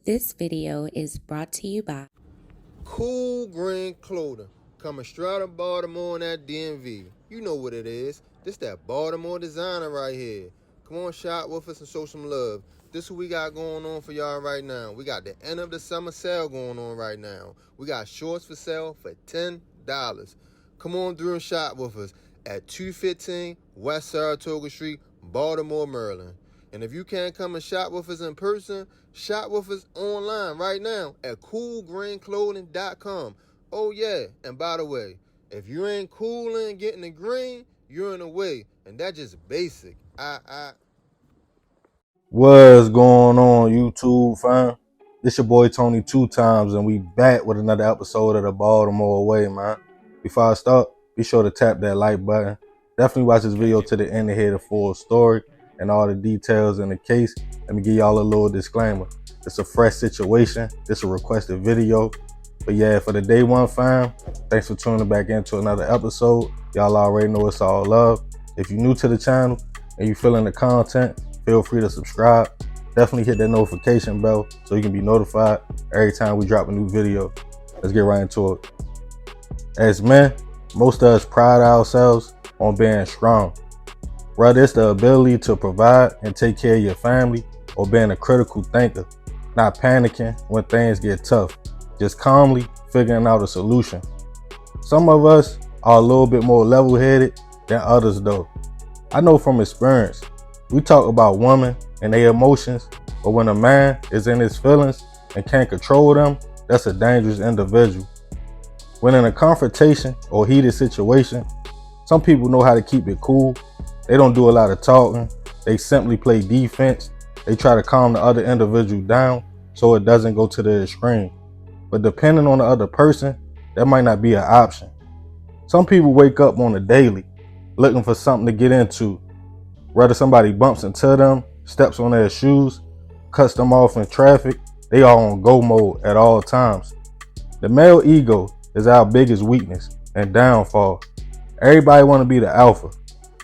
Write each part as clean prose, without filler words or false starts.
This video is brought to you by Cool Green Clothing, coming straight out of Baltimore and that DMV. You know what it is. This that Baltimore designer right here. Come on, shop with us and show some love. This is what we got going on for y'all right now. We got the end of the summer sale going on right now. We got shorts for sale for $10. Come on through and shop with us at 215 West Saratoga Street, Baltimore, Maryland. And if you can't come and shop with us in person, shop with us online right now at coolgreenclothing.com. Oh yeah, and by the way, if you ain't cool and getting the green, you're in the way. And that's just basic. What's going on, YouTube fam? This your boy Tony 2Times, and we back with another episode of the Baltimore Way, man. Before I start, be sure to tap that like button. Definitely watch this video to the end to hear the full story and all the details in the case. Let me give y'all a little disclaimer. It's a fresh situation. It's a requested video. But yeah, for the day one fam, thanks for tuning back into another episode. Y'all already know it's all love. If you're new to the channel and you feeling the content, feel free to subscribe. Definitely hit that notification bell so you can be notified every time we drop a new video. Let's get right into it. As men, most of us pride ourselves on being strong. Whether it's the ability to provide and take care of your family, or being a critical thinker, not panicking when things get tough, just calmly figuring out a solution. Some of us are a little bit more level-headed than others though. I know from experience, we talk about women and their emotions, but when a man is in his feelings and can't control them, that's a dangerous individual. When in a confrontation or heated situation, some people know how to keep it cool. They don't do a lot of talking. They simply play defense. They try to calm the other individual down so it doesn't go to the extreme. But depending on the other person, that might not be an option. Some people wake up on a daily looking for something to get into. Whether somebody bumps into them, steps on their shoes, cuts them off in traffic, they are on go mode at all times. The male ego is our biggest weakness and downfall. Everybody want to be the alpha,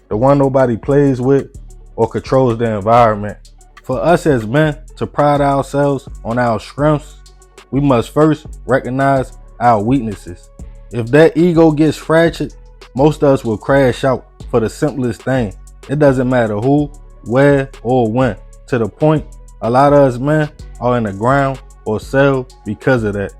the one nobody plays with or controls the environment. For us as men to pride ourselves on our strengths, we must first recognize our weaknesses. If that ego gets fractured, most of us will crash out for the simplest thing. It doesn't matter who, where, or when. To the point, a lot of us men are in the ground or cell because of that.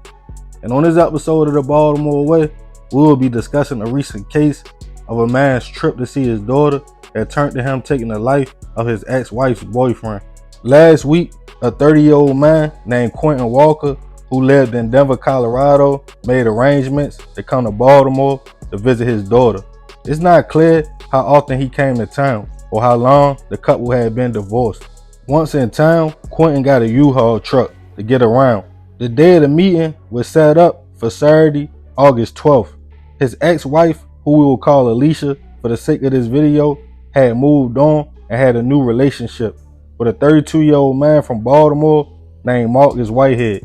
And on this episode of the Baltimore Way, we will be discussing a recent case of a man's trip to see his daughter that turned to him taking the life of his ex-wife's boyfriend. Last week, a 30-year-old man named Quinton Walker, who lived in Denver, Colorado, made arrangements to come to Baltimore to visit his daughter. It's not clear how often he came to town or how long the couple had been divorced. Once in town, Quinton got a U-Haul truck to get around. The day of the meeting was set up for Saturday, August 12th. His ex-wife, who we will call Alicia for the sake of this video, had moved on and had a new relationship with a 32-year-old man from Baltimore named Marcus Whitehead.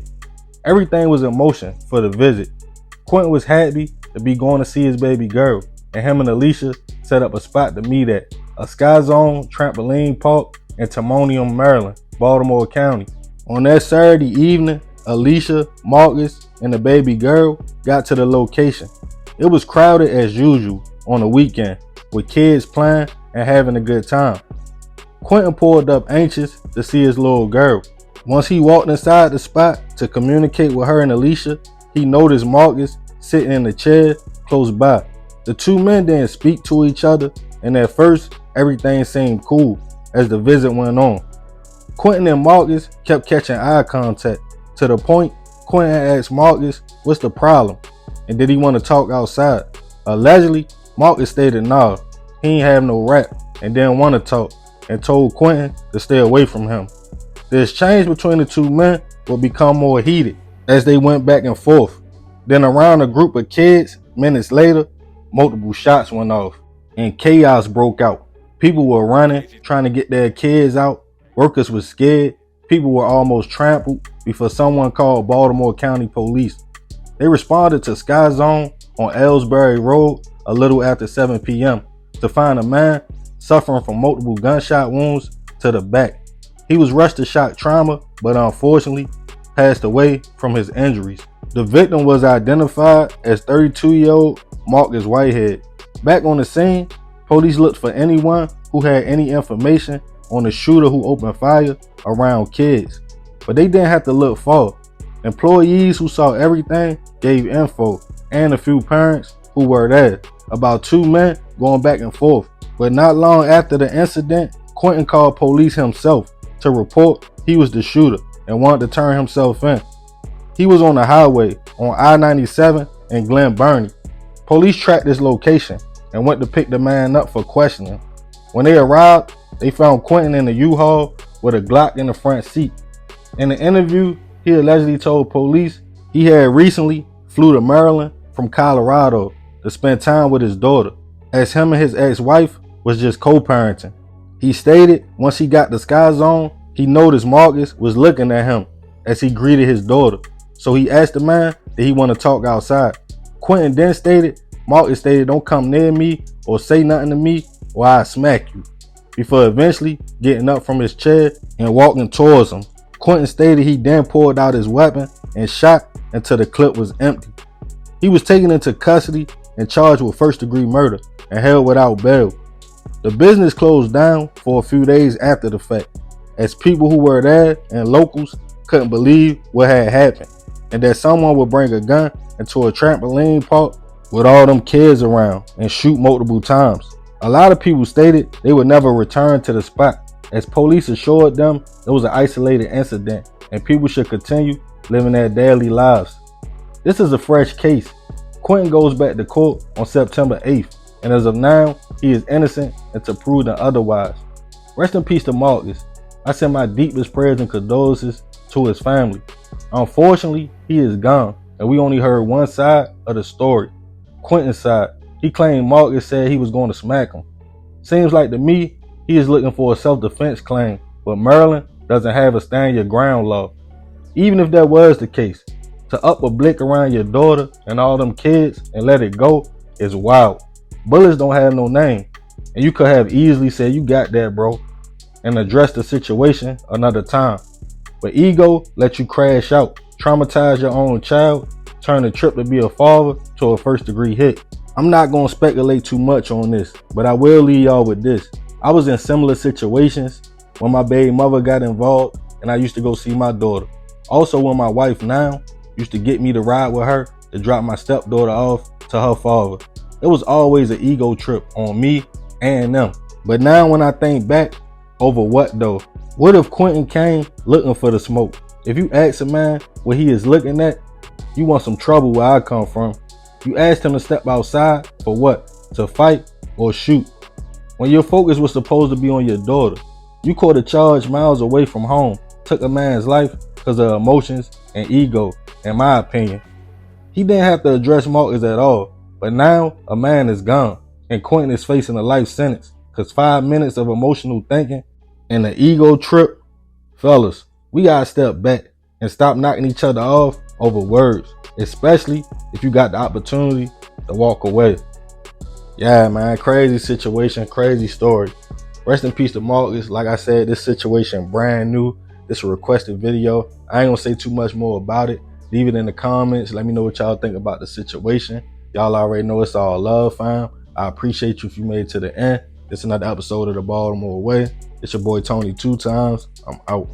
Everything was in motion for the visit. Quinton was happy to be going to see his baby girl, and him and Alicia set up a spot to meet at a Sky Zone trampoline park in Timonium, Maryland, Baltimore County. On that Saturday evening, Alicia, Marcus, and the baby girl got to the location. It was crowded as usual on the weekend, with kids playing and having a good time. Quinton pulled up anxious to see his little girl. Once he walked inside the spot to communicate with her and Alicia, he noticed Marcus sitting in the chair close by. The two men didn't speak to each other, and at first, everything seemed cool as the visit went on. Quinton and Marcus kept catching eye contact, to the point Quinton asked Marcus what's the problem, and did he want to talk outside. Allegedly, Marcus stated nah, he ain't have no rap and didn't want to talk, and told Quinton to stay away from him. The exchange between the two men would become more heated as they went back and forth. Then around a group of kids, minutes later, multiple shots went off and chaos broke out. People were running, trying to get their kids out. Workers were scared. People were almost trampled before someone called Baltimore County Police. They responded to Sky Zone on Ellsbury Road a little after 7 p.m. to find a man suffering from multiple gunshot wounds to the back. He was rushed to shock trauma, but unfortunately, passed away from his injuries. The victim was identified as 32-year-old Marcus Whitehead. Back on the scene, police looked for anyone who had any information on the shooter who opened fire around kids, but they didn't have to look far. Employees who saw everything gave info, and a few parents who were there, about two men going back and forth. But not long after the incident, Quinton called police himself to report he was the shooter and wanted to turn himself in. He was on the highway on I-97 in Glen Burnie. Police tracked this location and went to pick the man up for questioning. When they arrived, they found Quinton in a U-Haul with a Glock in the front seat. In the interview, he allegedly told police he had recently flew to Maryland from Colorado to spend time with his daughter, as him and his ex-wife was just co-parenting. He stated once he got to Sky Zone, he noticed Marcus was looking at him as he greeted his daughter. So he asked the man that he want to talk outside. Quinton then stated, Marcus stated, "Don't come near me or say nothing to me or I'll smack you," before eventually getting up from his chair and walking towards him. Quinton stated he then pulled out his weapon and shot until the clip was empty. He was taken into custody and charged with first-degree murder and held without bail. The business closed down for a few days after the fact, as people who were there and locals couldn't believe what had happened, and that someone would bring a gun into a trampoline park with all them kids around and shoot multiple times. A lot of people stated they would never return to the spot, as police assured them it was an isolated incident and people should continue living their daily lives. This is a fresh case. Quinton goes back to court on September 8th, and as of now, he is innocent until proven otherwise. Rest in peace to Marcus. I send my deepest prayers and condolences to his family. Unfortunately, he is gone, and we only heard one side of the story. Quinton's side. He claimed Marcus said he was going to smack him. Seems like to me, he is looking for a self-defense claim, but Maryland doesn't have a stand your ground law. Even if that was the case, to up a blick around your daughter and all them kids and let it go is wild. Bullets don't have no name, and you could have easily said you got that, bro, and address the situation another time. But ego let you crash out, traumatize your own child, turn the trip to be a father to a first-degree hit. I'm not going to speculate too much on this, but I will leave y'all with this. I was in similar situations when my baby mother got involved and I used to go see my daughter. Also, when my wife now used to get me to ride with her to drop my stepdaughter off to her father. It was always an ego trip on me and them. But now when I think back, over what though? What if Quinton came looking for the smoke? If you ask a man what he is looking at, you want some trouble where I come from. You asked him to step outside for what? To fight or shoot? When your focus was supposed to be on your daughter, you caught a charge miles away from home, took a man's life because of emotions and ego, in my opinion. He didn't have to address Marcus at all, but now a man is gone and Quinton is facing a life sentence because 5 minutes of emotional thinking and an ego trip. Fellas, we gotta step back and stop knocking each other off over words, especially if you got the opportunity to walk away. Yeah, man, crazy situation, crazy story. Rest in peace to Marcus. Like I said, this situation brand new. This a requested video. I ain't gonna say too much more about it. Leave it in the comments. Let me know what y'all think about the situation. Y'all already know it's all love, fam. I appreciate you if you made it to the end. This is another episode of the Baltimore Way. It's your boy Tony 2 times. I'm out.